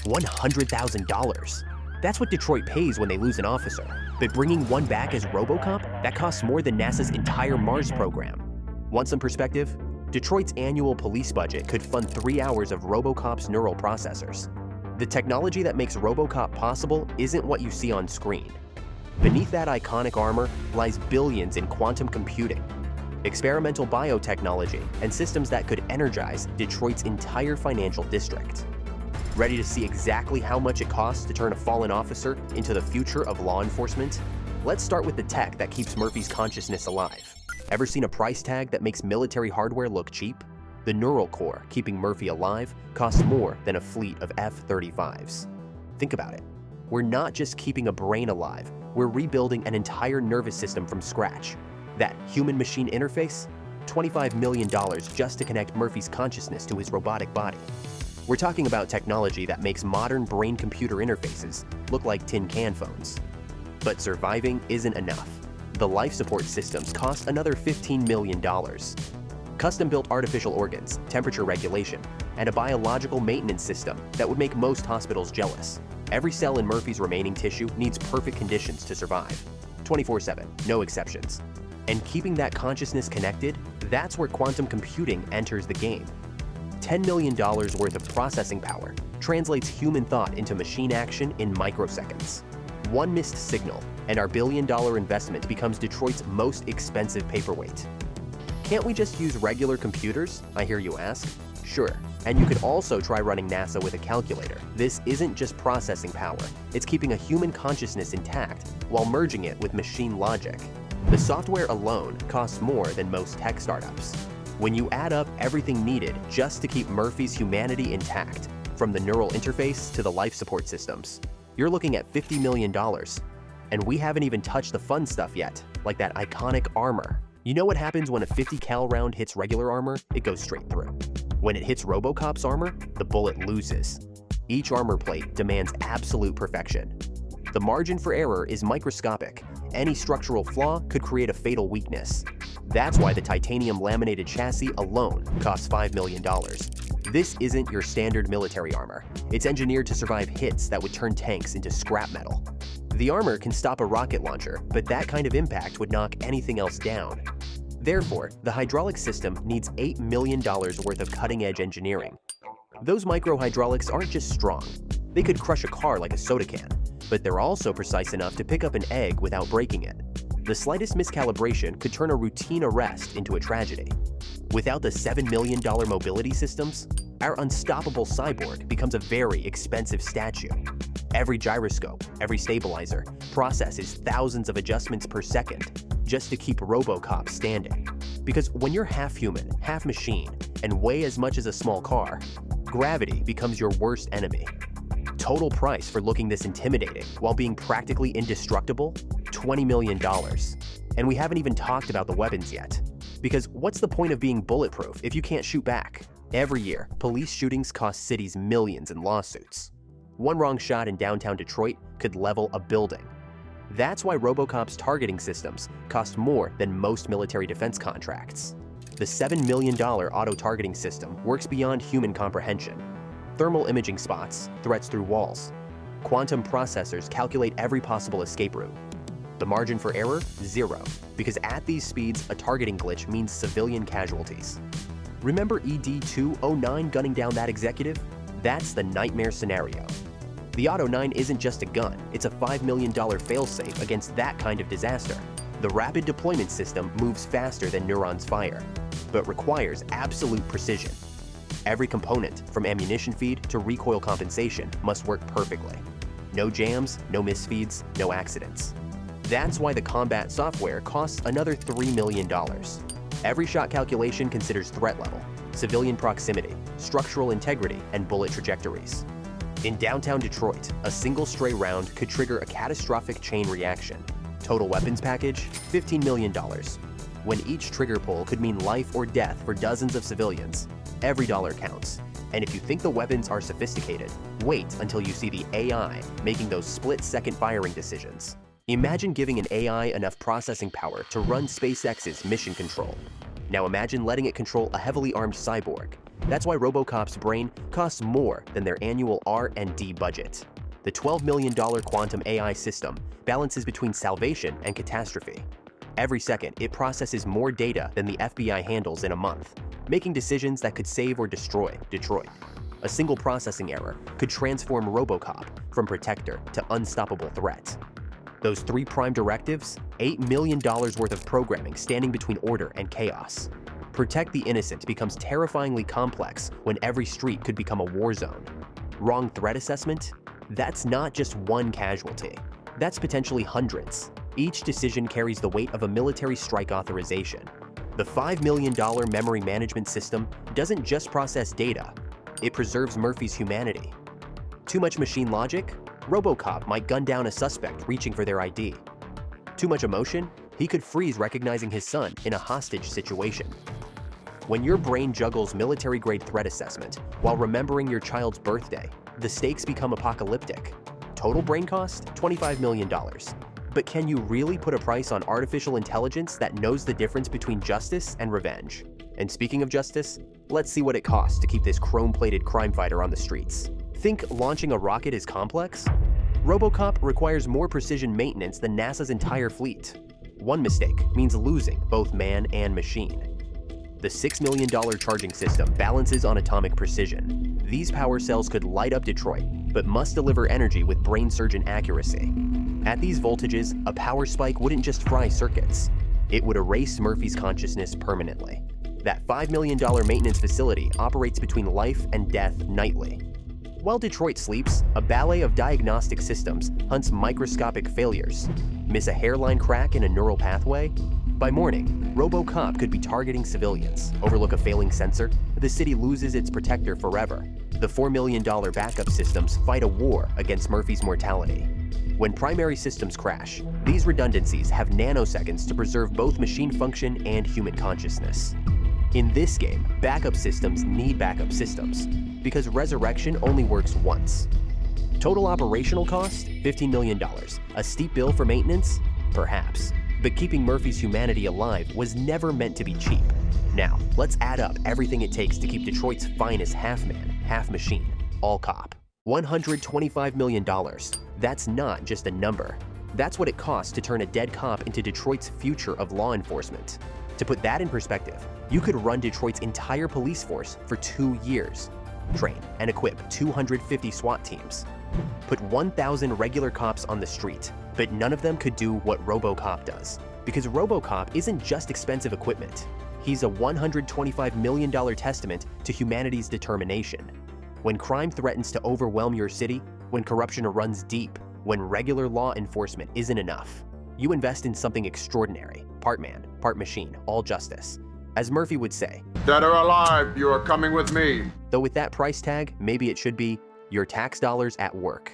$100,000. That's what Detroit pays when they lose an officer. But bringing one back as RoboCop, that costs more than NASA's entire Mars program. Want some perspective? Detroit's annual police budget could fund 3 hours of RoboCop's neural processors. The technology that makes RoboCop possible isn't what you see on screen. Beneath that iconic armor lies billions in quantum computing, experimental biotechnology, and systems that could energize Detroit's entire financial district. Ready to see exactly how much it costs to turn a fallen officer into the future of law enforcement? Let's start with the tech that keeps Murphy's consciousness alive. Ever seen a price tag that makes military hardware look cheap? The neural core keeping Murphy alive costs more than a fleet of F-35s. Think about it. We're not just keeping a brain alive, we're rebuilding an entire nervous system from scratch. That human-machine interface? $25 million just to connect Murphy's consciousness to his robotic body. We're talking about technology that makes modern brain-computer interfaces look like tin can phones. But surviving isn't enough. The life support systems cost another $15 million. Custom-built artificial organs, temperature regulation, and a biological maintenance system that would make most hospitals jealous. Every cell in Murphy's remaining tissue needs perfect conditions to survive. 24/7, no exceptions. And keeping that consciousness connected, that's where quantum computing enters the game. $10 million worth of processing power translates human thought into machine action in microseconds. One missed signal, and our billion-dollar investment becomes Detroit's most expensive paperweight. Can't we just use regular computers? I hear you ask. Sure. And you could also try running NASA with a calculator. This isn't just processing power. It's keeping a human consciousness intact while merging it with machine logic. The software alone costs more than most tech startups. When you add up everything needed just to keep Murphy's humanity intact, from the neural interface to the life support systems, you're looking at $50 million. And we haven't even touched the fun stuff yet, like that iconic armor. You know what happens when a 50 cal round hits regular armor? It goes straight through. When it hits RoboCop's armor, the bullet loses. Each armor plate demands absolute perfection. The margin for error is microscopic. Any structural flaw could create a fatal weakness. That's why the titanium laminated chassis alone costs $5 million. This isn't your standard military armor. It's engineered to survive hits that would turn tanks into scrap metal. The armor can stop a rocket launcher, but that kind of impact would knock anything else down. Therefore, the hydraulic system needs $8 million worth of cutting-edge engineering. Those micro-hydraulics aren't just strong. They could crush a car like a soda can, but they're also precise enough to pick up an egg without breaking it. The slightest miscalibration could turn a routine arrest into a tragedy. Without the $7 million mobility systems, our unstoppable cyborg becomes a very expensive statue. Every gyroscope, every stabilizer, processes thousands of adjustments per second just to keep RoboCop standing. Because when you're half human, half machine, and weigh as much as a small car, gravity becomes your worst enemy. Total price for looking this intimidating while being practically indestructible? $20 million. And we haven't even talked about the weapons yet. Because what's the point of being bulletproof if you can't shoot back? Every year, police shootings cost cities millions in lawsuits. One wrong shot in downtown Detroit could level a building. That's why RoboCop's targeting systems cost more than most military defense contracts. The $7 million auto-targeting system works beyond human comprehension. Thermal imaging spots threats through walls. Quantum processors calculate every possible escape route. The margin for error? Zero, because at these speeds, a targeting glitch means civilian casualties. Remember ED-209 gunning down that executive? That's the nightmare scenario. The Auto 9 isn't just a gun, it's a $5 million failsafe against that kind of disaster. The rapid deployment system moves faster than neurons fire, but requires absolute precision. Every component, from ammunition feed to recoil compensation, must work perfectly. No jams, no misfeeds, no accidents. That's why the combat software costs another $3 million. Every shot calculation considers threat level, civilian proximity, structural integrity, and bullet trajectories. In downtown Detroit, a single stray round could trigger a catastrophic chain reaction. Total weapons package, $15 million. When each trigger pull could mean life or death for dozens of civilians, every dollar counts. And if you think the weapons are sophisticated, wait until you see the AI making those split-second firing decisions. Imagine giving an AI enough processing power to run SpaceX's mission control. Now imagine letting it control a heavily armed cyborg. That's why RoboCop's brain costs more than their annual R&D budget. The $12 million quantum AI system balances between salvation and catastrophe. Every second, it processes more data than the FBI handles in a month, making decisions that could save or destroy Detroit. A single processing error could transform RoboCop from protector to unstoppable threat. Those 3 prime directives, $8 million worth of programming standing between order and chaos. Protect the innocent becomes terrifyingly complex when every street could become a war zone. Wrong threat assessment? That's not just one casualty. That's potentially hundreds. Each decision carries the weight of a military strike authorization. The $5 million memory management system doesn't just process data, it preserves Murphy's humanity. Too much machine logic? RoboCop might gun down a suspect reaching for their ID. Too much emotion? He could freeze recognizing his son in a hostage situation. When your brain juggles military-grade threat assessment while remembering your child's birthday, the stakes become apocalyptic. Total brain cost? $25 million. But can you really put a price on artificial intelligence that knows the difference between justice and revenge? And speaking of justice, let's see what it costs to keep this chrome-plated crime fighter on the streets. Think launching a rocket is complex? RoboCop requires more precision maintenance than NASA's entire fleet. One mistake means losing both man and machine. The $6 million charging system balances on atomic precision. These power cells could light up Detroit, but must deliver energy with brain surgeon accuracy. At these voltages, a power spike wouldn't just fry circuits. It would erase Murphy's consciousness permanently. That $5 million maintenance facility operates between life and death nightly. While Detroit sleeps, a ballet of diagnostic systems hunts microscopic failures. Miss a hairline crack in a neural pathway? By morning, RoboCop could be targeting civilians. Overlook a failing sensor, the city loses its protector forever. The $4 million backup systems fight a war against Murphy's mortality. When primary systems crash, these redundancies have nanoseconds to preserve both machine function and human consciousness. In this game, backup systems need backup systems, because resurrection only works once. Total operational cost? $15 million. A steep bill for maintenance? Perhaps. But keeping Murphy's humanity alive was never meant to be cheap. Now, let's add up everything it takes to keep Detroit's finest half-man, half-machine, all cop. $125 million. That's not just a number. That's what it costs to turn a dead cop into Detroit's future of law enforcement. To put that in perspective, you could run Detroit's entire police force for 2 years. Train and equip 250 SWAT teams. Put 1,000 regular cops on the street, but none of them could do what RoboCop does. Because RoboCop isn't just expensive equipment. He's a $125 million testament to humanity's determination. When crime threatens to overwhelm your city, when corruption runs deep, when regular law enforcement isn't enough, you invest in something extraordinary. Part man, part machine, all justice. As Murphy would say, "Dead or alive, you are coming with me." Though with that price tag, maybe it should be your tax dollars at work.